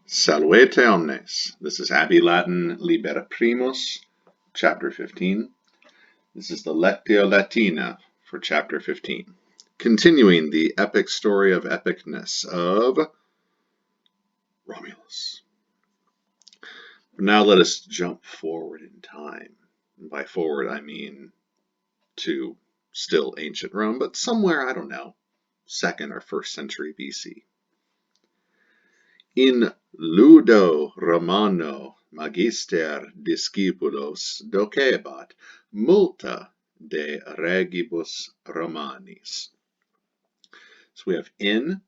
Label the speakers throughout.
Speaker 1: Salvete omnes. This is Abbey Latin Liber Primus, chapter 15. This is the Lectio Latina for chapter 15. Continuing the epic story of epicness of Romulus. Now let us jump forward in time. And by forward I mean to still ancient Rome, but somewhere, I don't know, 2nd or 1st century BC. In ludo Romano magister discipulos docebat multa de regibus Romanis. So we have in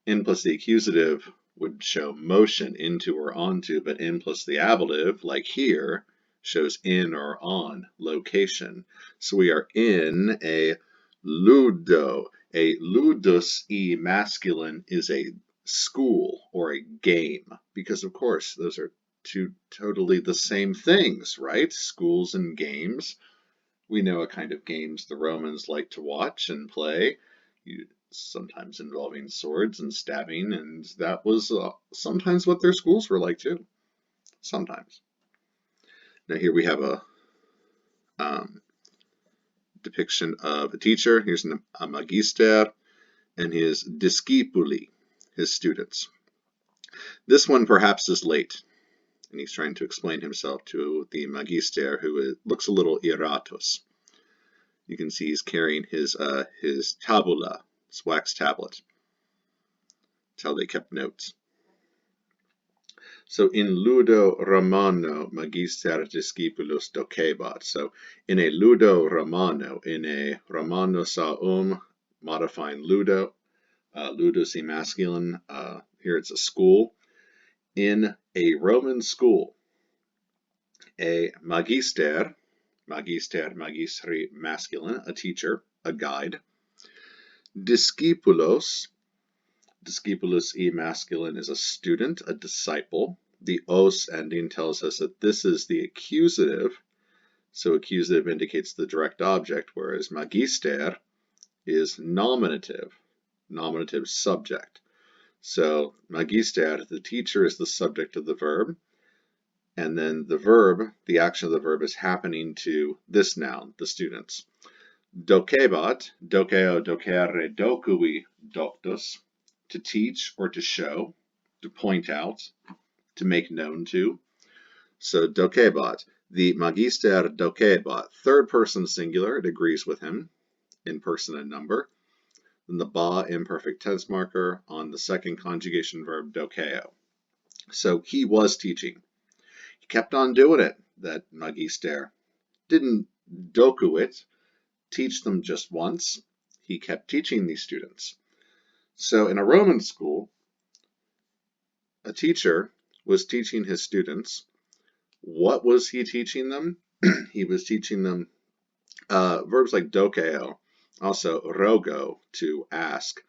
Speaker 1: plus the accusative would show motion into or onto, but in plus the ablative, like here, shows in or on location. So we are in a ludo. A ludus e masculine is a school or a game, because of course those are two totally the same things, right? Schools and games. We know what kind of games the Romans like to watch and play, sometimes involving swords and stabbing, and that was sometimes what their schools were like too. Sometimes. Now here we have a depiction of a teacher. Here's a magister and his discipuli, his students. This one perhaps is late, and he's trying to explain himself to the magister, who looks a little iratus. You can see he's carrying his tabula, his wax tablet. That's how they kept notes. So in ludo Romano magister discipulus docebat. So in a ludo Romano, in a Romano saum, modifying ludo, ludus e masculine, here it's a school. In a Roman school, a magistri masculine, a teacher, a guide. Discipulos e masculine is a student, a disciple. The os ending tells us that this is the accusative, so accusative indicates the direct object, whereas magister is nominative subject. So magister, the teacher, is the subject of the verb, and then the verb, the action of the verb, is happening to this noun, the students. Docebat, doceo, docere, docui, doctus, to teach or to show, to point out, to make known to. So docebat, the magister docebat, third person singular, it agrees with him in person and number. Then the ba imperfect tense marker on the second conjugation verb doceo. So he was teaching. He kept on doing it, that magister. Didn't doku it, teach them just once. He kept teaching these students. So in a Roman school, a teacher was teaching his students. What was he teaching them? He was teaching them verbs like dokeo, also rogo, to ask,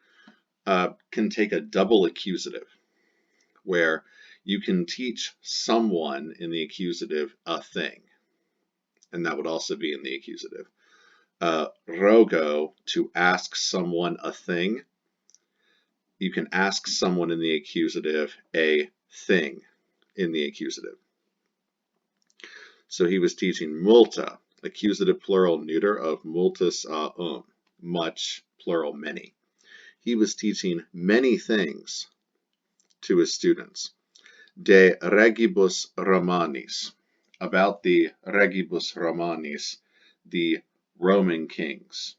Speaker 1: can take a double accusative, where you can teach someone in the accusative a thing, and that would also be in the accusative. Rogo, to ask someone a thing. You can ask someone in the accusative a thing in the accusative. So he was teaching multa, accusative plural neuter of multus much, plural many. He was teaching many things to his students. De regibus Romanis, about the regibus Romanis, the Roman kings.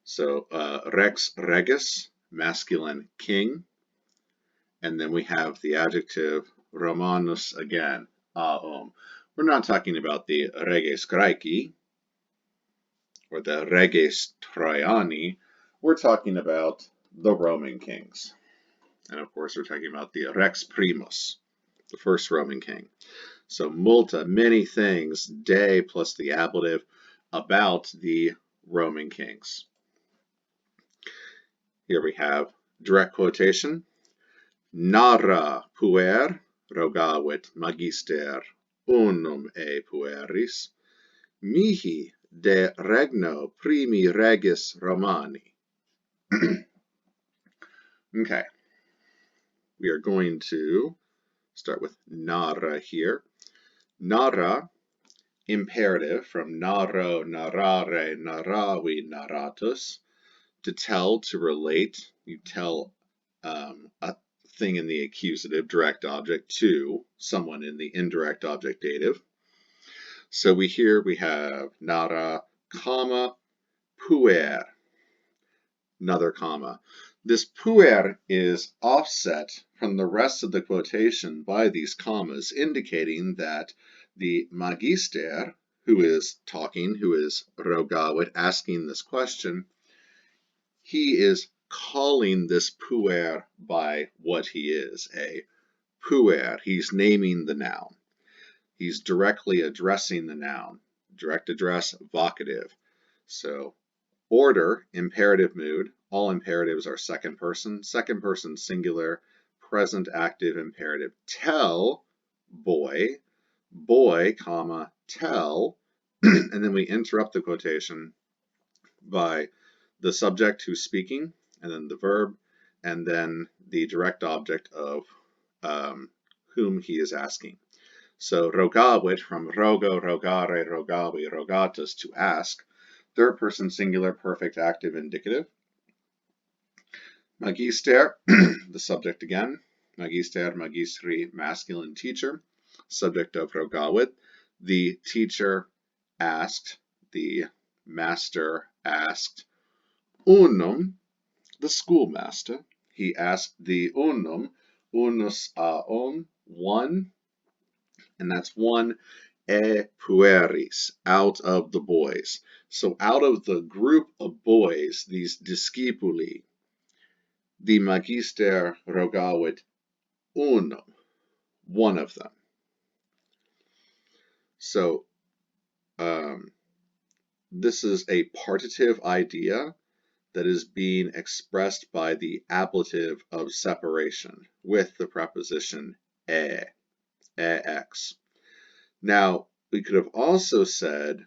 Speaker 1: So rex regis, masculine king, and then we have the adjective Romanus again, aum. We're not talking about the reges Graeci or the reges Traiani. We're talking about the Roman kings. And of course, we're talking about the rex primus, the first Roman king. So multa, many things, de plus the ablative, about the Roman kings. Here we have direct quotation. Narra puer rogavit magister unum e pueris, mihi de regno primi regis Romani. Okay. we are going to start with nara here. Nara, imperative from naro, narare, narawi, naratus. To tell, to relate. You tell a thing in the accusative, direct object, to someone in the indirect object dative. So we have nara, comma, puer, another comma. This puer is offset from the rest of the quotation by these commas, indicating that the magister, who is talking, who is Rogawit, asking this question, he is calling this puer by what he is, a puer. He's naming the noun. He's directly addressing the noun. Direct address, vocative. So order, imperative mood. All imperatives are second person singular, present active imperative. Tell, boy, comma, tell, and then we interrupt the quotation by the subject who's speaking, and then the verb, and then the direct object of whom he is asking. So rogawit, from rogo, rogare, rogawi, rogatus, to ask, third person singular, perfect active indicative. Magister, the subject again. Magister, magistri, masculine teacher, subject of rogawit. The teacher asked, the master asked, unum, the schoolmaster, he asked the unum, unus aum, one, and that's one, e pueris, out of the boys. So out of the group of boys, these discipuli, the magister rogawit unum, one of them. So this is a partitive idea that is being expressed by the ablative of separation with the preposition ex. Now, we could have also said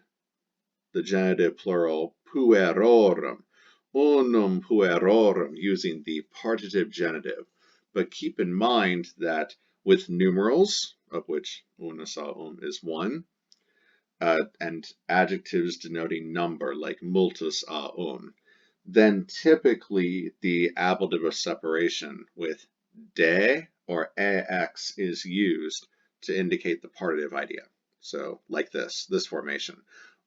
Speaker 1: the genitive plural puerorum, unum puerorum, using the partitive genitive. But keep in mind that with numerals, of which unus aum is one, and adjectives denoting number, like multus aum, then typically the ablative of separation with de or ex is used to indicate the partitive idea. So like this formation,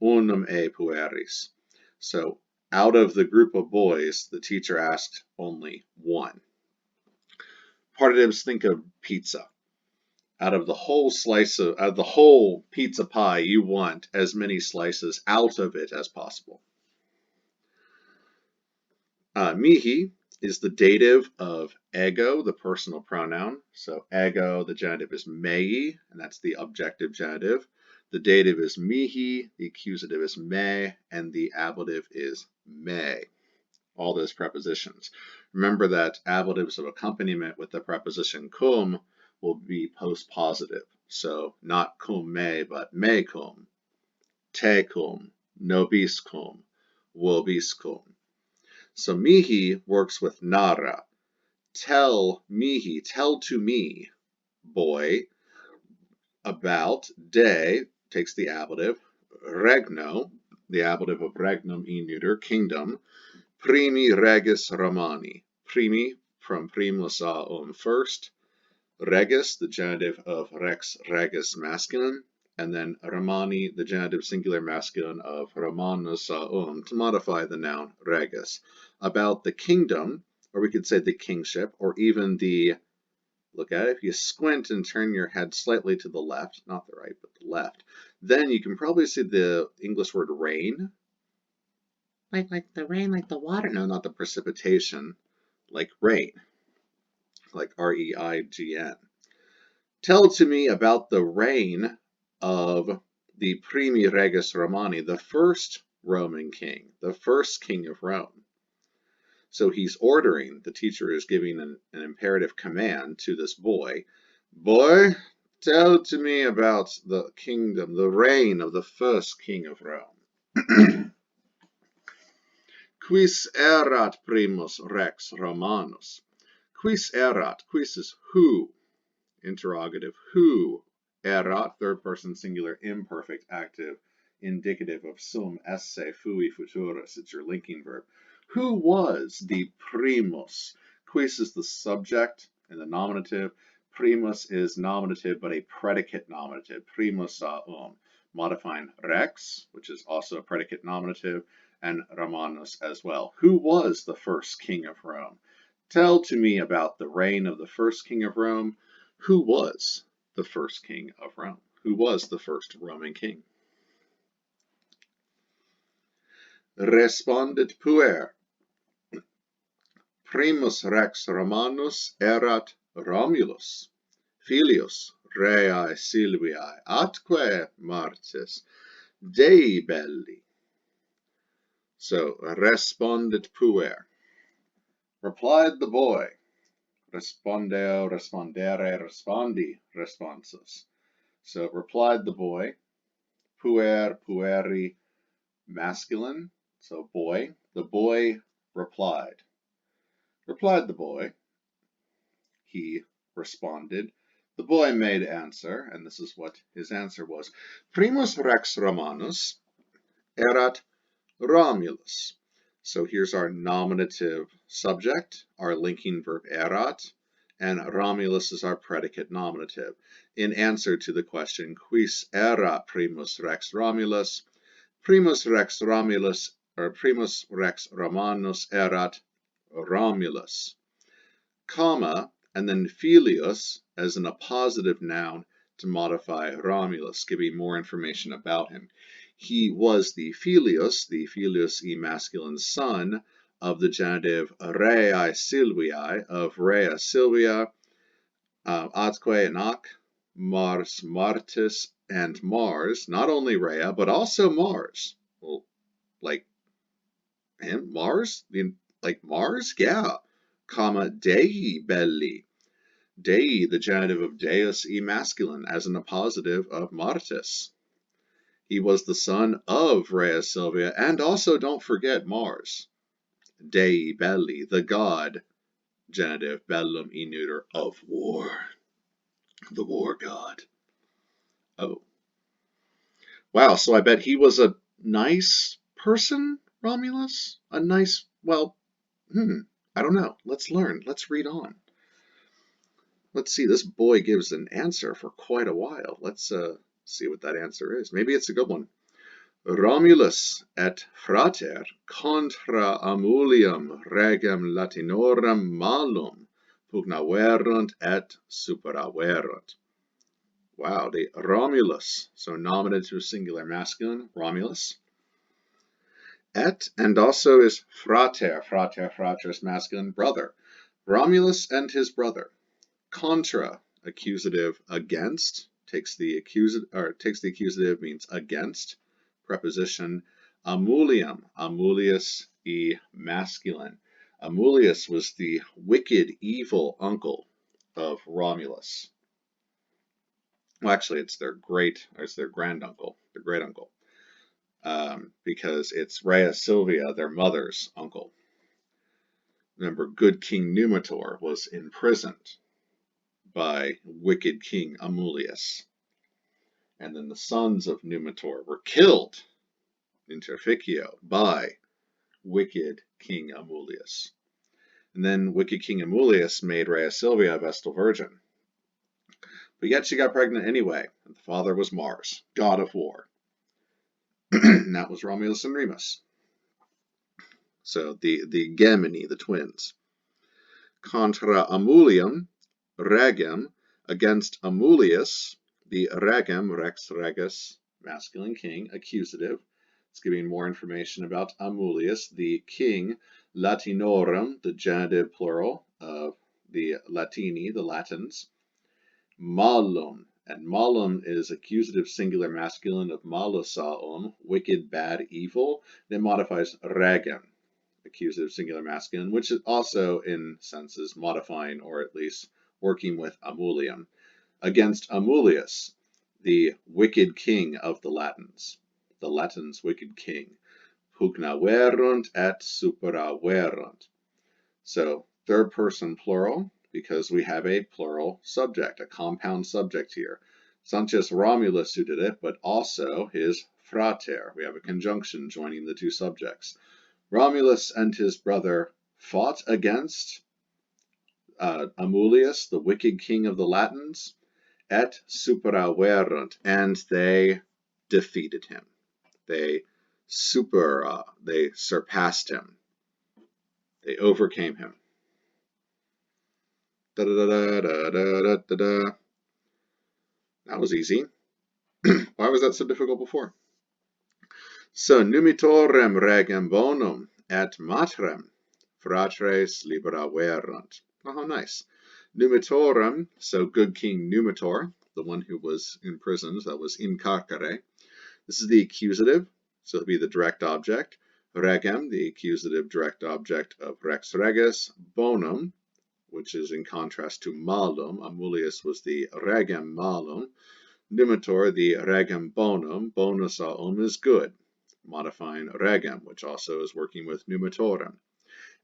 Speaker 1: unum e pueris. So out of the group of boys, the teacher asked only one. Partitives, think of pizza. Out of the whole pizza pie, you want as many slices out of it as possible. Mihi is the dative of ego, the personal pronoun. So ego, the genitive is mei, and that's the objective genitive. The dative is mihi, the accusative is me, and the ablative is me. All those prepositions. Remember that ablatives of accompaniment with the preposition cum will be postpositive. So not cum me, but me cum, te cum, nobis cum, vobis cum. So mihi works with nara. Tell mihi, tell to me, boy, about. De takes the ablative. Regno, the ablative of regnum e neuter, kingdom. Primi regis Romani. Primi, from primus aum, first. Regis, the genitive of rex regis masculine. And then Romani, the genitive singular masculine of Romanus aum, to modify the noun regis. About the kingdom, or we could say the kingship, or even the, look at it, if you squint and turn your head slightly to the left, not the right, but the left, then you can probably see the English word rain. Like the rain, like the water. No, not the precipitation, like rain, like R-E-I-G-N. Tell to me about the reign of the Primi Regis Romani, the first Roman king, the first king of Rome. So he's ordering, the teacher is giving an imperative command to this boy. Boy, tell to me about the kingdom, the reign of the first king of Rome. Quis erat primus rex Romanus? Quis erat? Quis is who. Interrogative. Who? Erat, third person singular imperfect active, indicative of sum esse fui futurus. It's your linking verb. Who was the primus? Quis is the subject and the nominative. Primus is nominative, but a predicate nominative. Primus modifying rex, which is also a predicate nominative, and Romanus as well. Who was the first king of Rome? Tell to me about the reign of the first king of Rome. Who was the first king of Rome? Who was the first Roman king? Respondit puer. Primus rex Romanus erat Romulus, filius Rei Silviae, atque martis Dei belli. So, respondit puer. Replied the boy. Respondeo, respondere, respondi, responsus. So, replied the boy. Puer, pueri, masculine. So, boy. The boy replied. Replied the boy. He responded. The boy made answer, and this is what his answer was. Primus rex Romanus erat Romulus. So here's our nominative subject, our linking verb erat, and Romulus is our predicate nominative. In answer to the question, quis erat primus rex Romulus? Primus rex Romulus, or Primus rex Romanus erat Romulus. Comma, and then filius as in a positive noun to modify Romulus, giving more information about him. He was the filius e masculine son of the genitive Rei Silviae, of Rea Silvia, atque and ac, Mars Martis, and Mars, not only Rhea, but also Mars. Well, like him, Mars? Like Mars? Yeah. Comma, Dei belli. Dei, the genitive of Deus e masculine, as in a positive of Martis. He was the son of Rhea Silvia, and also don't forget Mars. Dei belli, the god, genitive, bellum e neuter, of war. The war god. Oh. Wow, so I bet he was a nice person, Romulus? A nice, well, I don't know. Let's learn. Let's read on. Let's see, this boy gives an answer for quite a while. Let's see what that answer is. Maybe it's a good one. Romulus et frater contra Amulium regem Latinorum malum pugnaverunt et superaverunt. Wow, the Romulus, so nominative singular masculine, Romulus. Et, and also is frater, frater is masculine, brother. Romulus and his brother. Contra, accusative, against, takes the accusative, means against. Preposition Amulium, Amulius e masculine. Amulius was the wicked, evil uncle of Romulus. Well, actually, it's their granduncle, their great uncle, because it's Rhea Silvia, their mother's uncle. Remember, good King Numitor was imprisoned by wicked King Amulius. And then the sons of Numitor were killed, interficio, by wicked King Amulius. And then wicked King Amulius made Rhea Silvia a Vestal Virgin. But yet she got pregnant anyway, and the father was Mars, god of war. And that was Romulus and Remus. So the Gemini, the twins. Contra Amulium, regem, against Amulius, the regem, rex regis, masculine king, accusative. It's giving more information about Amulius, the king, Latinorum, the genitive plural of the Latini, the Latins, malum, and malum is accusative singular masculine of malusaum, wicked, bad, evil. It modifies regem, accusative singular masculine, which is also in senses modifying or at least working with Amulium, against Amulius, the wicked king of the Latins wicked king, pugnaverunt et superaverunt. So Third person plural, because we have a plural subject, a compound subject here. It's not just Romulus who did it, but also his frater. We have a conjunction joining the two subjects. Romulus and his brother fought against Amulius, the wicked king of the Latins, et superaverunt, and they defeated him. They surpassed him. They overcame him. Da, da, da, da, da, da, da. That was easy. Why was that so difficult before? So, numitorem regem bonum et matrem fratres liberaverunt. Oh, how nice. Numitorem, so good King Numitor, the one who was imprisoned, that was in carcere. This is the accusative, so it'll be the direct object. Regem, the accusative direct object of rex regis. Bonum, which is in contrast to malum. Amulius was the regem malum. Numitor, the regem bonum. Bonus is good, modifying regem, which also is working with numitorem.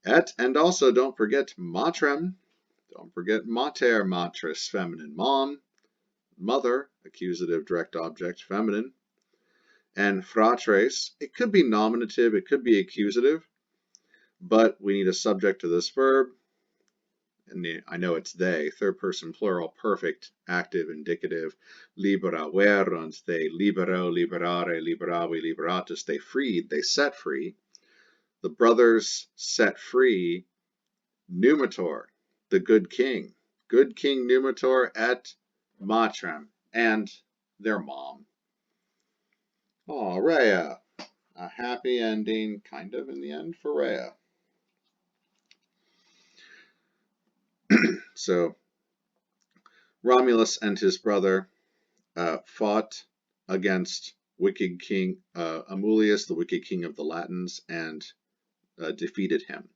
Speaker 1: Et, and also don't forget matrem. Don't forget mater, matris, feminine, mom, mother, accusative direct object, feminine. And fratres, it could be nominative, it could be accusative, but we need a subject to this verb. And I know it's they, third person plural, perfect, active, indicative. Liberaverunt, they libero, liberare, liberavi, liberatus, they freed, they set free. The brothers set free Numitor, the good King Numitor et matrem, and their mom. Oh, Rhea. A happy ending, kind of, in the end for Rhea. So, Romulus and his brother fought against wicked King Amulius, the wicked king of the Latins, and defeated him.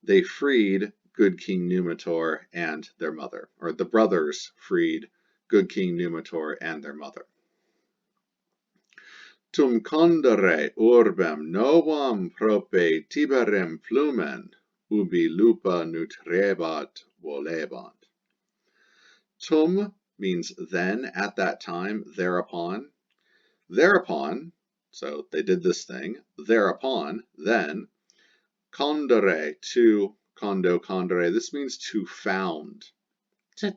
Speaker 1: They freed good King Numitor and their mother, or the brothers freed good King Numitor and their mother. Tum condere urbem novam prope Tiberem flumen, ubi lupa nutrebat volebant. Tum means then, at that time, thereupon. Thereupon, so they did this thing, thereupon, then, condere, to, condere, this means to found.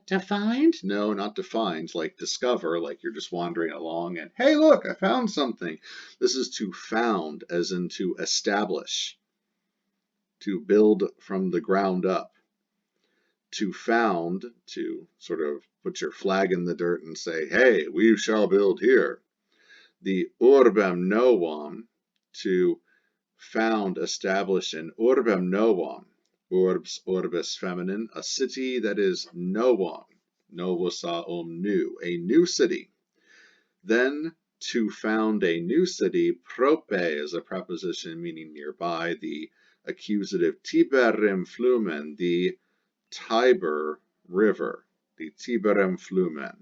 Speaker 1: To find? No, not to find, like discover, like you're just wandering along and, hey, look, I found something. This is to found, as in to establish, to build from the ground up. To found, to sort of put your flag in the dirt and say, hey, we shall build here. The urbem novam, to found, establish in urbem novam. Urbs, orbis, feminine, a city that is novam, novus new, a new city. Then to found a new city, prope is a preposition meaning nearby, the accusative Tiberem flumen, the Tiber river, the Tiberem flumen.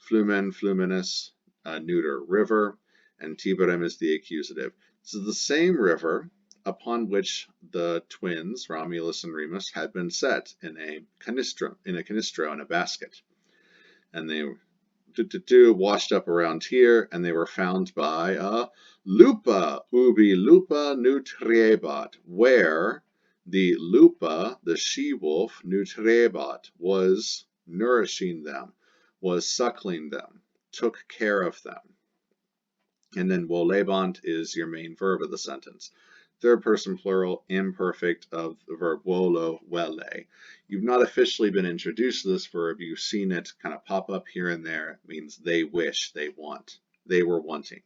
Speaker 1: Flumen, fluminus, neuter, river, and Tiberem is the accusative. This is the same river upon which the twins, Romulus and Remus, had been set in a canistro, in a basket. And they washed up around here, and they were found by lupa, ubi lupa nutriebat, where the lupa, the she-wolf, nutriebat, was nourishing them, was suckling them, took care of them. And then volebant is your main verb of the sentence. Third person plural, imperfect of the verb volo, vele. You've not officially been introduced to this verb. You've seen it kind of pop up here and there. It means they wish, they want, they were wanting.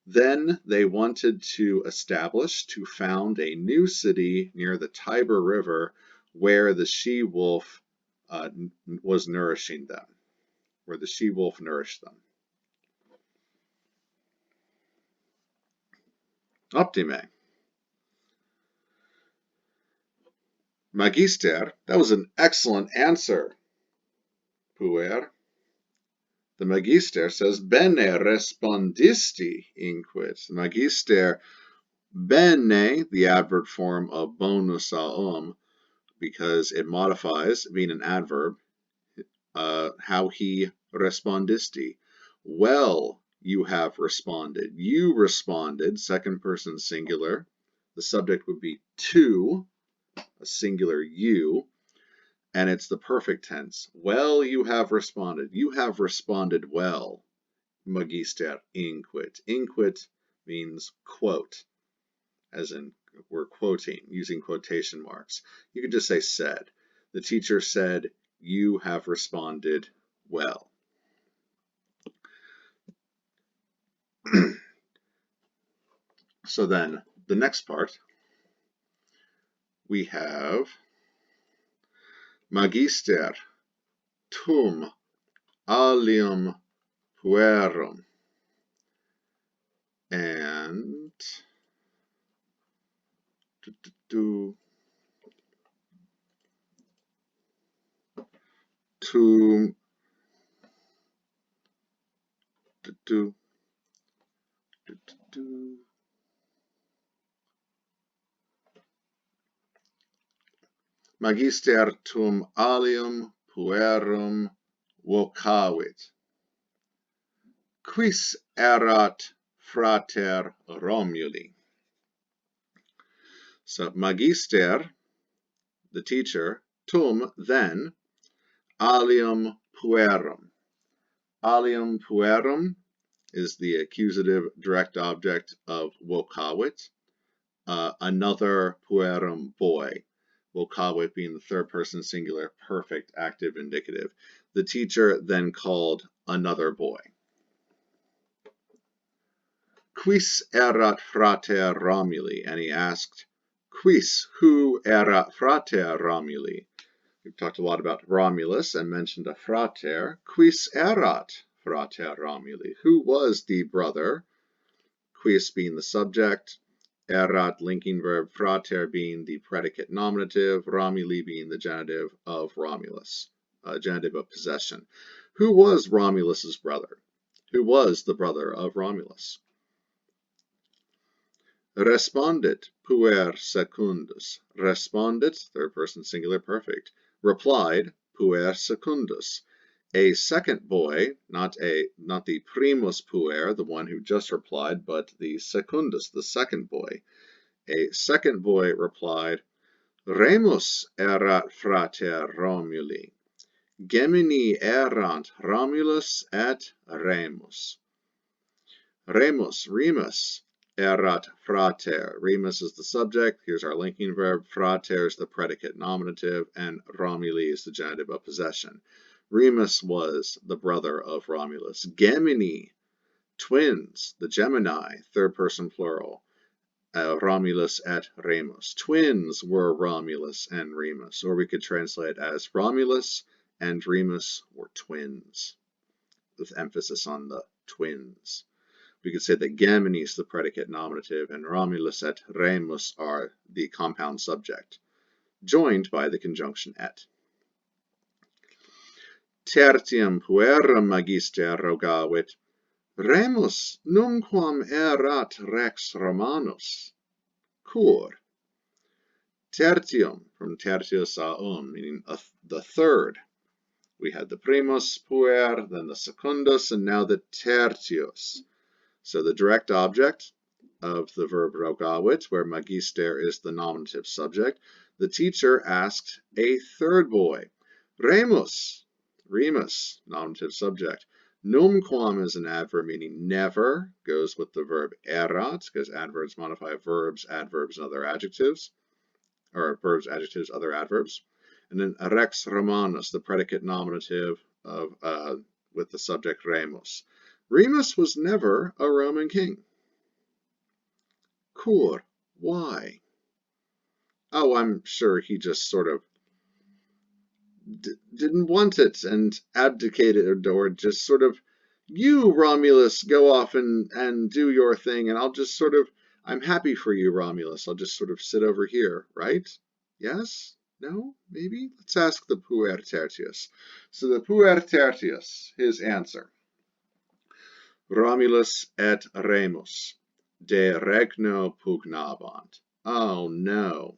Speaker 1: Then they wanted to establish, to found a new city near the Tiber River where the she-wolf was nourishing them, where the she-wolf nourished them. Optime. Magister, that was an excellent answer. Puer. The Magister says, bene respondisti inquit. Magister, bene, the adverb form of bonus because it modifies, being an adverb, how he respondisti. Well, you have responded. You responded, second person singular. The subject would be to, a singular you, and it's the perfect tense. Well, you have responded. You have responded well. Magister inquit. Inquit means quote, as in we're quoting, using quotation marks. You could just say said. The teacher said, you have responded well. So then, the next part, we have Magister tum alium puerum. And tum Magister tum alium puerum vocavit. Quis erat frater Romuli? So Magister, the teacher, tum, then, alium puerum. Alium puerum is the accusative direct object of vocavit. Another puerum, boy. Vocavit being the third person singular, perfect active indicative. The teacher then called another boy. Quis erat frater Romuli? And he asked, quis, who erat frater Romuli? We've talked a lot about Romulus and mentioned a frater. Quis erat frater Romuli? Who was the brother? Quis being the subject, erat linking verb, frater being the predicate nominative, Romuli being the genitive of Romulus, genitive of possession. Who was Romulus's brother? Who was the brother of Romulus? Respondit puer secundus. Respondit, third person singular perfect. Replied, puer secundus. A second boy, not the primus puer, the one who just replied, but the secundus, the second boy. A second boy replied, Remus erat frater Romuli. Gemini erant Romulus et Remus. Remus, erat frater. Remus is the subject. Here's our linking verb. Frater is the predicate nominative, and Romuli is the genitive of possession. Remus was the brother of Romulus. Gemini, twins, the Gemini, third person plural. Romulus et Remus. Twins were Romulus and Remus, or we could translate as Romulus and Remus were twins, with emphasis on the twins. We could say that Gemini is the predicate nominative and Romulus et Remus are the compound subject, joined by the conjunction et. Tertium puerum magister rogavit, Remus numquam erat rex Romanus. Cur. Tertium, from tertius meaning the third. We had the primus puer, then the secundus, and now the tertius. So the direct object of the verb rogavit, where magister is the nominative subject, the teacher asked a third boy, Remus, nominative subject. Numquam is an adverb meaning never, goes with the verb erat, because adverbs modify verbs, adverbs, and other adjectives, or verbs, adjectives, other adverbs. And then rex Romanus, the predicate nominative of with the subject Remus. Remus was never a Roman king. Cur, why? Oh, I'm sure he just sort of didn't want it and abdicated, or just sort of, you, Romulus, go off and do your thing, and I'll just sort of, I'm happy for you, Romulus. I'll just sort of sit over here, right? Yes? No? Maybe? Let's ask the puer tertius. So the puer tertius, his answer. Romulus et Remus, de regno pugnabant. Oh no.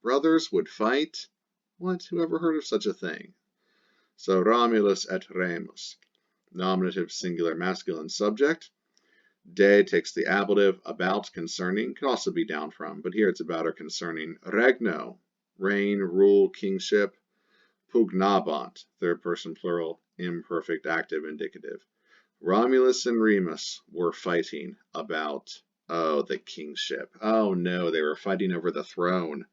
Speaker 1: Brothers would fight What? Who ever heard of such a thing? So Romulus et Remus. Nominative, singular, masculine subject. De takes the ablative, about, concerning. Could also be down from, but here it's about or concerning. Regno, reign, rule, kingship. Pugnabant, third person plural, imperfect, active, indicative. Romulus and Remus were fighting about, oh, the kingship. Oh no, they were fighting over the throne.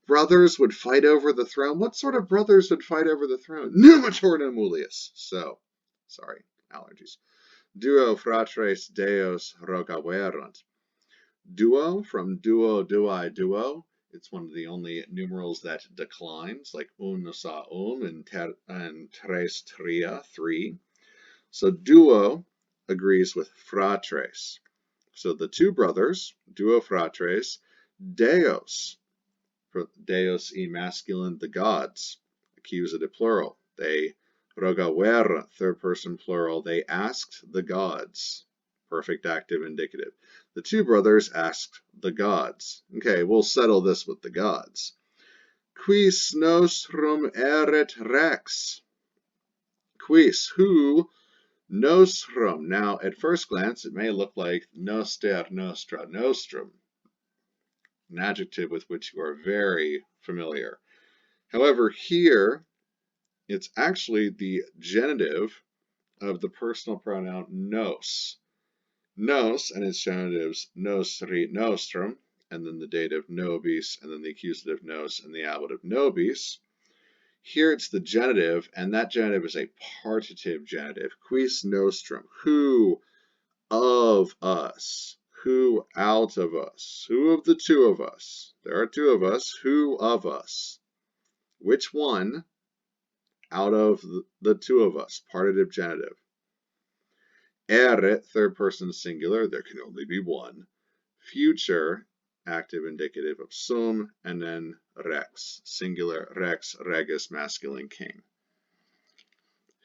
Speaker 1: Brothers would fight over the throne? What sort of brothers would fight over the throne? Numitor Mulius. So, sorry, allergies. Duo fratres deos rogaverunt. Duo, from duo, duai, duo. It's one of the only numerals that declines, like sa and tres tria, 3. So duo agrees with fratres. So the two brothers, duo fratres, deos, deos e masculine, the gods, accusative plural. They rogaver, third person plural, they asked the gods, perfect active indicative. The two brothers asked the gods. Okay, we'll settle this with the gods. Quis nostrum erit rex? Quis, who, nostrum. Now, at first glance, it may look like noster, nostra, nostrum, an adjective with which you are very familiar. However, here, it's actually the genitive of the personal pronoun nos. Nos and its genitives nostri, nostrum, and then the dative nobis, and then the accusative nos and the ablative nobis. Here it's the genitive, and that genitive is a partitive genitive. Quis nostrum, who of us, who out of us, who of the two of us. There are two of us, who of us. Which one out of the two of us, partitive genitive. Erit, third person singular, there can only be one. Future, active indicative of sum, and then rex, singular, rex, regis, masculine, king.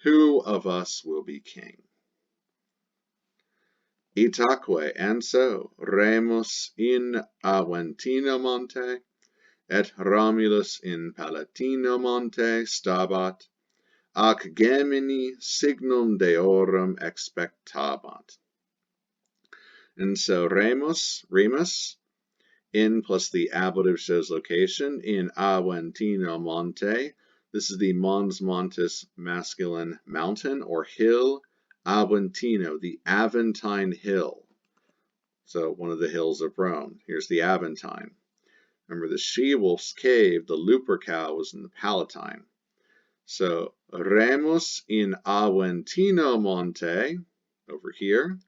Speaker 1: Who of us will be king? Itaque, and so, Remus in Aventino monte, et Romulus in Palatino monte stabat, ac gemini signum deorum expectabant. And so Remus, in plus the ablative shows location, in Aventino monte. This is the Mons Montes masculine mountain or hill. Aventino, the Aventine hill. So one of the hills of Rome. Here's the Aventine. Remember the she-wolf's cave, the Lupercal, was in the Palatine. So Remus in Aventino monte, over here,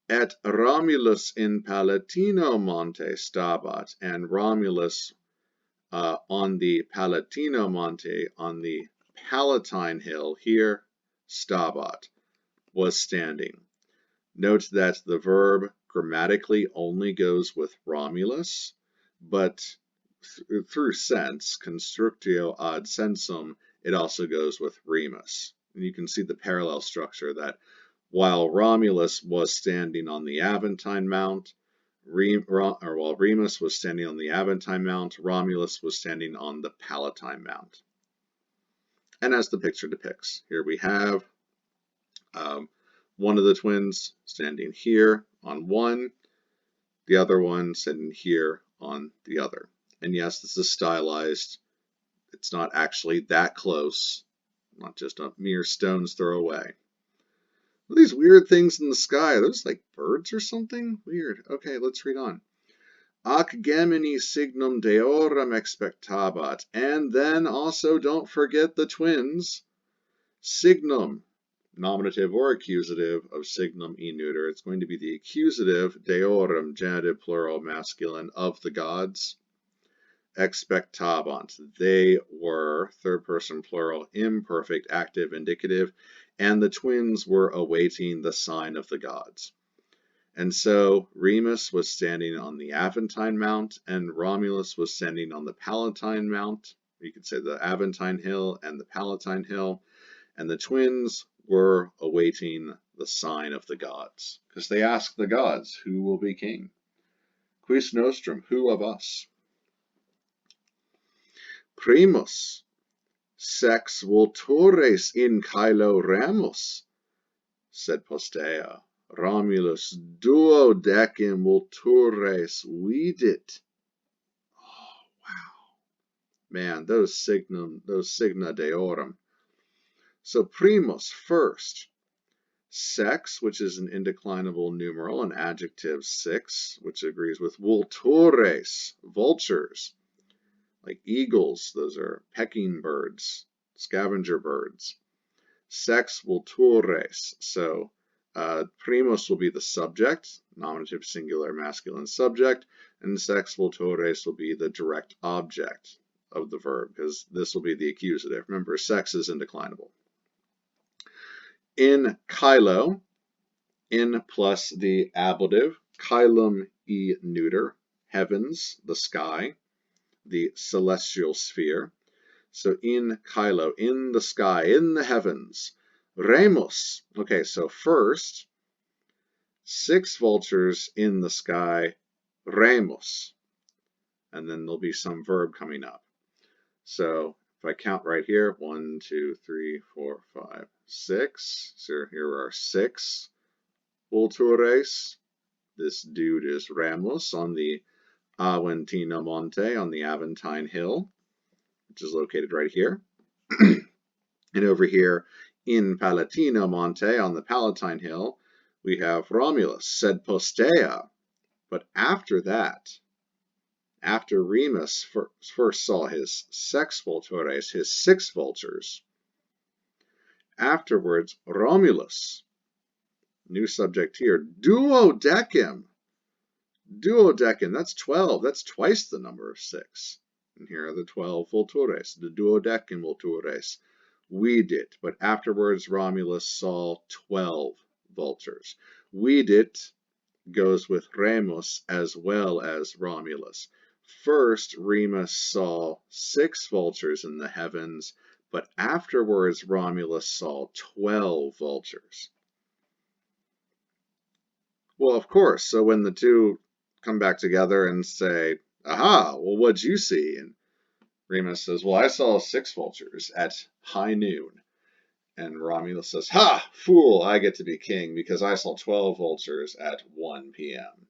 Speaker 1: et Romulus in Palatino monte stabat, and Romulus on the Palatino monte, on the Palatine hill here, stabat, was standing. Note that the verb grammatically only goes with Romulus, but through sense, constructio ad sensum, it also goes with Remus. And you can see the parallel structure that while Romulus was standing on the Aventine Mount, while Remus was standing on the Aventine Mount, Romulus was standing on the Palatine Mount. And as the picture depicts, here we have one of the twins standing here on one, the other one sitting here on the other. And yes, this is stylized. It's not actually that close, not just a mere stone's throw away. What are these weird things in the sky? Are those like birds or something? Weird. Okay, let's read on. Ac gemini signum deorum expectabat. And then also don't forget the twins. Signum, nominative or accusative of signum e neuter. It's going to be the accusative, deorum, genitive, plural, masculine, of the gods. Expectabant. They were, third person plural, imperfect, active, indicative, and the twins were awaiting the sign of the gods. And so Remus was standing on the Aventine Mount, and Romulus was standing on the Palatine Mount. You could say the Aventine Hill and the Palatine Hill. And the twins were awaiting the sign of the gods, because they asked the gods, who will be king? Quis nostrum, who of us? Primus, sex vultures in caelo ramus, sed postea Romulus duodecim vultures vidit. Oh, wow. Man, those signa deorum. So Primus first. Sex, which is an indeclinable numeral, an adjective 6, which agrees with vultures, vultures, like eagles. Those are pecking birds, scavenger birds. Sex vultures. So primus will be the subject, nominative singular masculine subject, and sex vultures will be the direct object of the verb, because this will be the accusative. Remember, sex is indeclinable. In caelo, in plus the ablative, caelum e neuter, heavens, the sky, the celestial sphere. So in caelo, in the sky, in the heavens. Remus. Okay, so first, 6 vultures in the sky, remus. And then there'll be some verb coming up. So if I count right here, 1, 2, 3, 4, 5, 6. So here are 6 vultures. This dude is Remus on the Aventino Monte, on the Aventine Hill, which is located right here. And over here in Palatino Monte, on the Palatine Hill, we have Romulus, sed postea. But after that, after Remus first saw his sex vultures, his 6 vultures, afterwards Romulus, new subject here, duodecim. Duodecim, that's 12. That's twice the number of 6. And here are the 12 vultures, the duodecim vultures. Vidit, but afterwards Romulus saw 12 vultures. Vidit goes with Remus as well as Romulus. First, Remus saw 6 vultures in the heavens, but afterwards Romulus saw 12 vultures. Well, of course, so when the two come back together and say, aha, well, what'd you see? And Remus says, well, I saw 6 vultures at high noon. And Romulus says, ha, fool, I get to be king because I saw 12 vultures at 1 p.m.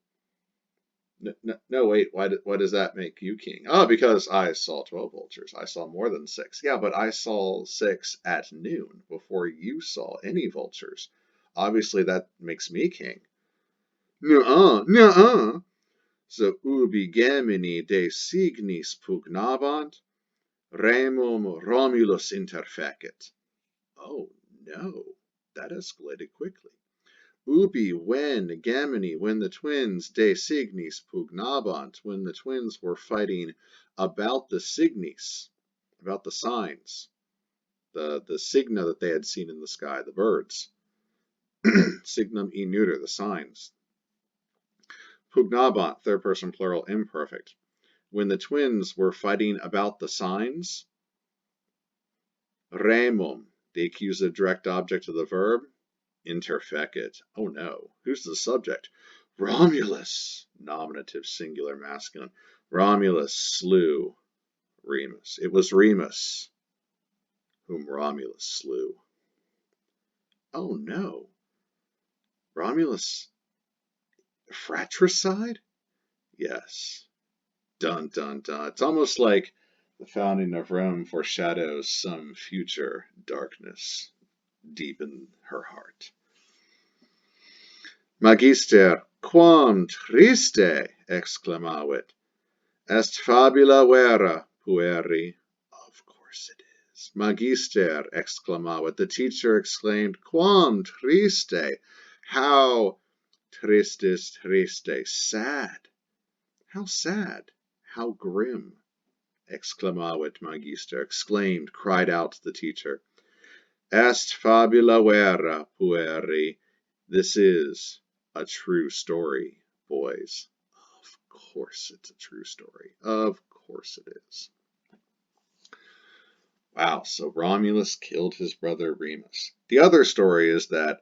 Speaker 1: No, wait, why does that make you king? Oh, because I saw 12 vultures. I saw more than 6. Yeah, but I saw 6 at noon before you saw any vultures. Obviously, that makes me king. Nuh-uh. So ubi gemini de signis pugnabant, remum Romulus interfecit. Oh, no, that escalated quickly. Ubi, when Gemini, when the twins, de signis pugnabant, when the twins were fighting about the signis, about the signs, the signa that they had seen in the sky, the birds. Signum e neuter, the signs. Pugnabant, third person plural imperfect. When the twins were fighting about the signs, remum, the accusative direct object of the verb, interfecit. Oh no, who's the subject? Romulus, nominative singular masculine. Romulus slew Remus. It was Remus whom Romulus slew. Oh no. Romulus fratricide? Yes. Dun dun dun. It's almost like the founding of Rome foreshadows some future darkness deep in her heart. Magister, quam triste, exclamavit, est fabula vera, pueri. Of course it is. Magister, exclamavit, the teacher exclaimed, quam triste, how tristis triste, sad. How sad, how grim, exclamavit magister, exclaimed, cried out the teacher. Est fabula vera, pueri. This is a true story, boys. Of course it's a true story. Of course it is. Wow, so Romulus killed his brother Remus. The other story is that,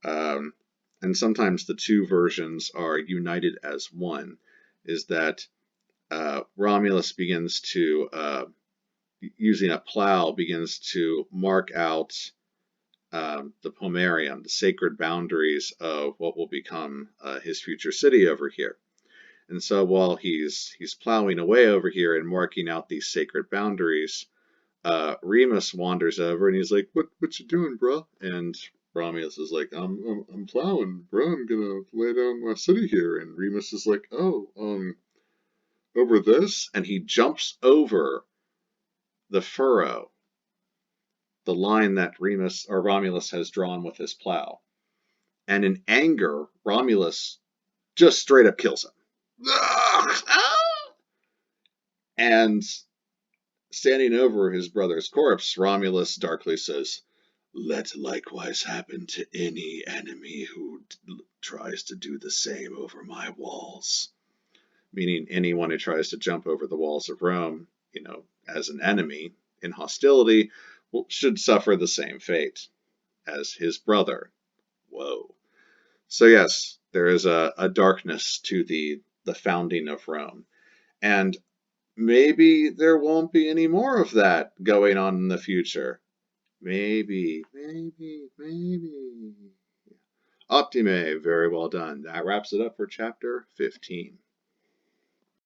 Speaker 1: and sometimes the two versions are united as one, is that Romulus begins to using a plow, begins to mark out the pomerium, the sacred boundaries of what will become his future city over here. And so while he's plowing away over here and marking out these sacred boundaries, Remus wanders over and he's like, "What you doing, bro?" And Romulus is like, I'm plowing, bro. I'm gonna lay down my city here." And Remus is like, "Oh, over this?" And he jumps over the furrow, the line that Romulus has drawn with his plow. And in anger, Romulus just straight up kills him. And standing over his brother's corpse, Romulus darkly says, "Let likewise happen to any enemy who tries to do the same over my walls." Meaning anyone who tries to jump over the walls of Rome, as an enemy in hostility, should suffer the same fate as his brother. Whoa. So yes, there is a darkness to the founding of Rome. And maybe there won't be any more of that going on in the future. Maybe. Optime, very well done. That wraps it up for chapter 15.